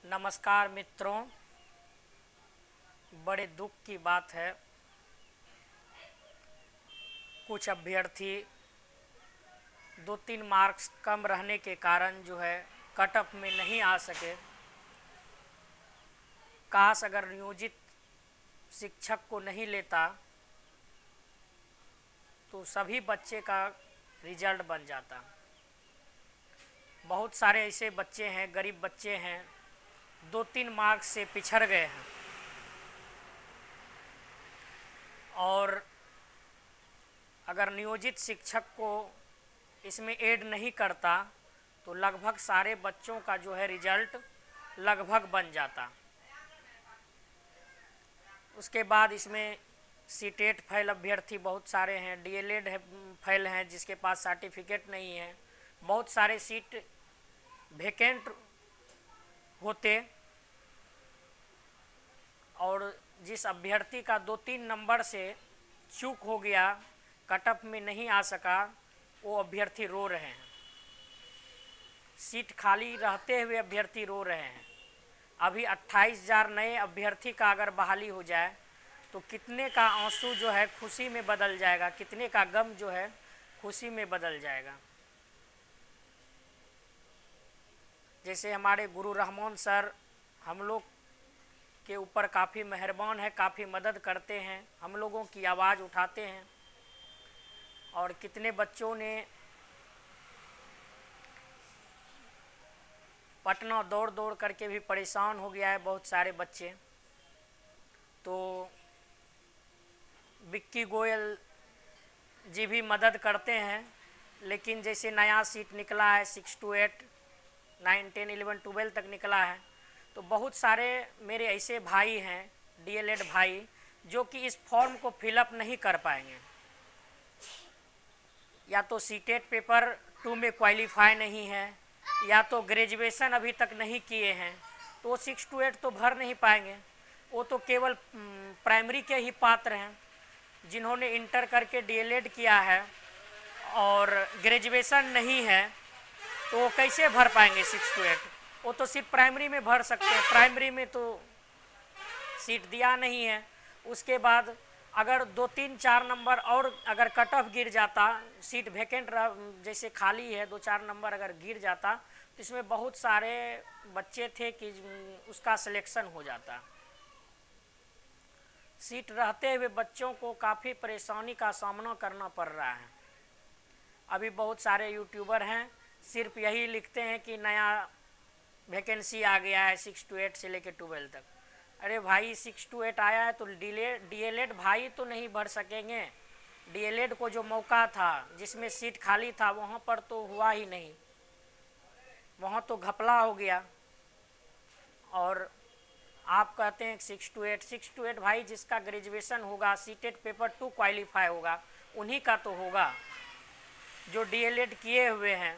नमस्कार मित्रों, बड़े दुख की बात है, कुछ अभ्यर्थी 2-3 मार्क्स कम रहने के कारण जो है कट ऑफ में नहीं आ सके। काश अगर नियोजित शिक्षक को नहीं लेता तो सभी बच्चे का रिजल्ट बन जाता। बहुत सारे ऐसे बच्चे हैं, गरीब बच्चे हैं, 2-3 मार्क्स से पिछड़ गए हैं और अगर नियोजित शिक्षक को इसमें ऐड नहीं करता तो लगभग सारे बच्चों का जो है रिजल्ट लगभग बन जाता। उसके बाद इसमें सीटेट फेल अभ्यर्थी बहुत सारे हैं, डीएलएड फेल हैं जिसके पास सर्टिफिकेट नहीं है, बहुत सारे सीट वेकेंट होते और जिस अभ्यर्थी का 2-3 नंबर से चूक हो गया, कट ऑफ में नहीं आ सका, वो अभ्यर्थी रो रहे हैं। सीट खाली रहते हुए अभ्यर्थी रो रहे हैं। अभी 28,000 नए अभ्यर्थी का अगर बहाली हो जाए तो कितने का आंसू जो है खुशी में बदल जाएगा, कितने का गम जो है खुशी में बदल जाएगा। जैसे हमारे गुरु रहमान सर हम लोग के ऊपर काफ़ी मेहरबान है, काफ़ी मदद करते हैं, हम लोगों की आवाज़ उठाते हैं और कितने बच्चों ने पटना दौड़ दौड़ करके भी परेशान हो गया है बहुत सारे बच्चे। तो विक्की गोयल जी भी मदद करते हैं, लेकिन जैसे नया सीट निकला है 6 to 8, 9, 10, 11, 12 तक निकला है, तो बहुत सारे मेरे ऐसे भाई हैं, डीएलएड भाई, जो कि इस फॉर्म को फिलअप नहीं कर पाएंगे। या तो सीटेट पेपर 2 में क्वालिफाई नहीं है, या तो ग्रेजुएशन अभी तक नहीं किए हैं, तो वो 6 to 8 तो भर नहीं पाएंगे। वो तो केवल प्राइमरी के ही पात्र हैं। जिन्होंने इंटर करके डीएलएड किया है और ग्रेजुएशन नहीं है तो वो कैसे भर पाएंगे 6 to 8? वो तो सिर्फ प्राइमरी में भर सकते हैं, प्राइमरी में तो सीट दिया नहीं है। उसके बाद अगर 2-3-4 नंबर और अगर कट ऑफ गिर जाता, सीट वेकेंट जैसे खाली है, 2-4 नंबर अगर गिर जाता तो इसमें बहुत सारे बच्चे थे कि उसका सिलेक्शन हो जाता। सीट रहते हुए बच्चों को काफ़ी परेशानी का सामना करना पड़ रहा है। अभी बहुत सारे यूट्यूबर हैं, सिर्फ यही लिखते हैं कि नया वैकेंसी आ गया है 6 to 8 से लेकर 12 तक। अरे भाई 6 to 8 आया है तो डीएलएड भाई तो नहीं भर सकेंगे। डीएलएड को जो मौका था, जिसमें सीट खाली था, वहाँ पर तो हुआ ही नहीं, वहाँ तो घपला हो गया। और आप कहते हैं 6 to 8 भाई जिसका ग्रेजुएशन होगा, सीटेट पेपर 2 क्वालिफाई होगा, उन्हीं का तो होगा। जो डीएलएड किए हुए हैं,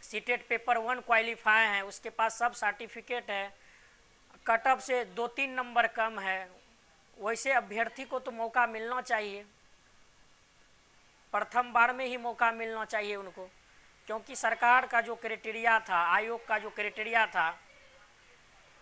सीटेट पेपर 1 क्वालिफाई हैं, उसके पास सब सर्टिफिकेट है, कट ऑफ से 2-3 नंबर कम है, वैसे अभ्यर्थी को तो मौका मिलना चाहिए, प्रथम बार में ही मौका मिलना चाहिए उनको। क्योंकि सरकार का जो क्राइटेरिया था, आयोग का जो क्राइटेरिया था,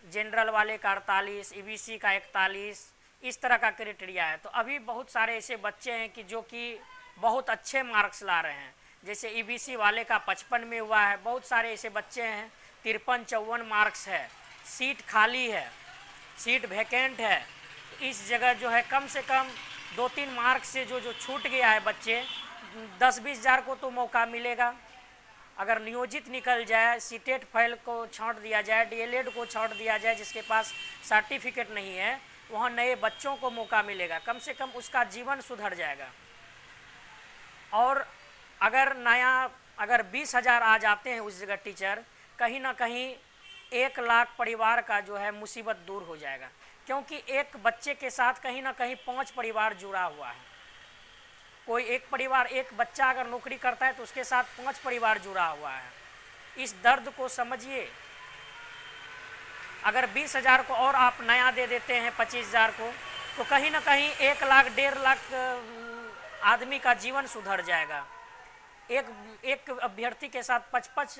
जनरल वाले का 48, ईबीसी का 41, इस तरह का क्राइटेरिया है। तो अभी बहुत सारे ऐसे बच्चे हैं कि जो कि बहुत अच्छे मार्क्स ला रहे हैं। जैसे ईबीसी वाले का 55 में हुआ है, बहुत सारे ऐसे बच्चे हैं 53-54 मार्क्स है, सीट खाली है, सीट वैकेंट है। इस जगह जो है कम से कम 2-3 मार्क्स से जो छूट गया है बच्चे, 10-20 हज़ार को तो मौका मिलेगा। अगर नियोजित निकल जाए, सीटेट फेल को छांट दिया जाए, डीएलएड को छांट दिया जाए, जिसके पास सर्टिफिकेट नहीं है, वहाँ नए बच्चों को मौका मिलेगा, कम से कम उसका जीवन सुधर जाएगा। और अगर 20,000 आ जाते हैं उस जगह टीचर, कहीं ना कहीं 1 लाख परिवार का जो है मुसीबत दूर हो जाएगा। क्योंकि एक बच्चे के साथ कहीं ना कहीं 5 परिवार जुड़ा हुआ है। कोई एक परिवार, एक बच्चा अगर नौकरी करता है तो उसके साथ 5 परिवार जुड़ा हुआ है। इस दर्द को समझिए। अगर 20,000 को और आप नया दे देते हैं 25,000 को, तो कहीं ना कहीं 1 लाख 1.5 लाख आदमी का जीवन सुधर जाएगा। एक एक अभ्यर्थी के साथ 5-5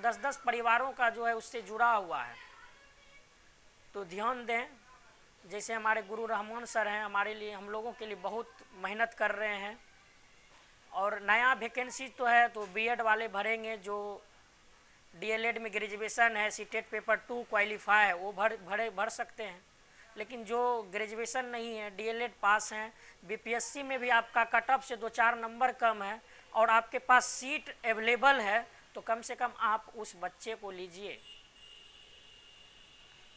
10-10 परिवारों का जो है उससे जुड़ा हुआ है। तो ध्यान दें, जैसे हमारे गुरु रहमान सर हैं, हमारे लिए, हम लोगों के लिए बहुत मेहनत कर रहे हैं। और नया वैकेंसी तो है तो बीएड वाले भरेंगे, जो डीएलएड में ग्रेजुएशन है, सीटेट पेपर 2 क्वालिफाई है, वो भर सकते हैं। लेकिन जो ग्रेजुएशन नहीं है, डीएलएड पास हैं, बीपीएससी में भी आपका कट ऑफ से 2-4 नंबर कम है और आपके पास सीट अवेलेबल है, तो कम से कम आप उस बच्चे को लीजिए,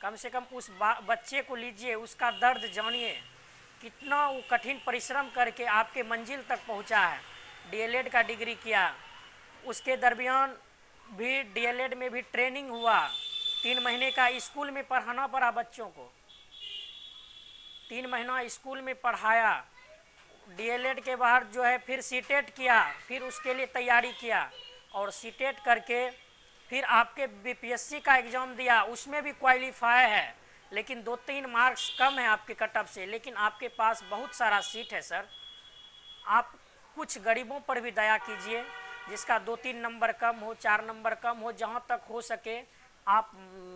कम से कम उस बच्चे को लीजिए, उसका दर्द जानिए, कितना वो कठिन परिश्रम करके आपके मंजिल तक पहुंचा है। डीएलएड का डिग्री किया, उसके दरमियान भी डीएलएड में भी ट्रेनिंग हुआ, 3 महीने का स्कूल में पढ़ाना पड़ा बच्चों को, 3 महीना स्कूल में पढ़ाया। डीएलएड के बाद जो है फिर सीटेट किया, फिर उसके लिए तैयारी किया और सीटेट करके फिर आपके बीपीएससी का एग्ज़ाम दिया, उसमें भी क्वालिफाई है, लेकिन 2-3 मार्क्स कम है आपके कट ऑफ से। लेकिन आपके पास बहुत सारा सीट है सर, आप कुछ गरीबों पर भी दया कीजिए, जिसका 2-3 नंबर कम हो, 4 नंबर कम हो, जहाँ तक हो सके आप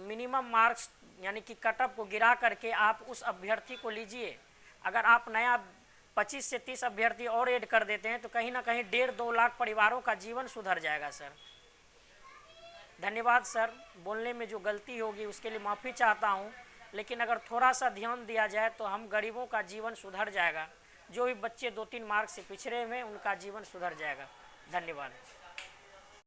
मिनिमम मार्क्स यानी कि कट ऑफ को गिरा करके आप उस अभ्यर्थी को लीजिए। अगर आप नया 25 से 30 अभ्यर्थी और ऐड कर देते हैं तो कहीं ना कहीं 1.5-2 लाख परिवारों का जीवन सुधर जाएगा सर। धन्यवाद सर, बोलने में जो गलती होगी उसके लिए माफ़ी चाहता हूँ, लेकिन अगर थोड़ा सा ध्यान दिया जाए तो हम गरीबों का जीवन सुधर जाएगा। जो भी बच्चे 2-3 मार्क्स से पिछड़े हुए हैं उनका जीवन सुधर जाएगा। धन्यवाद।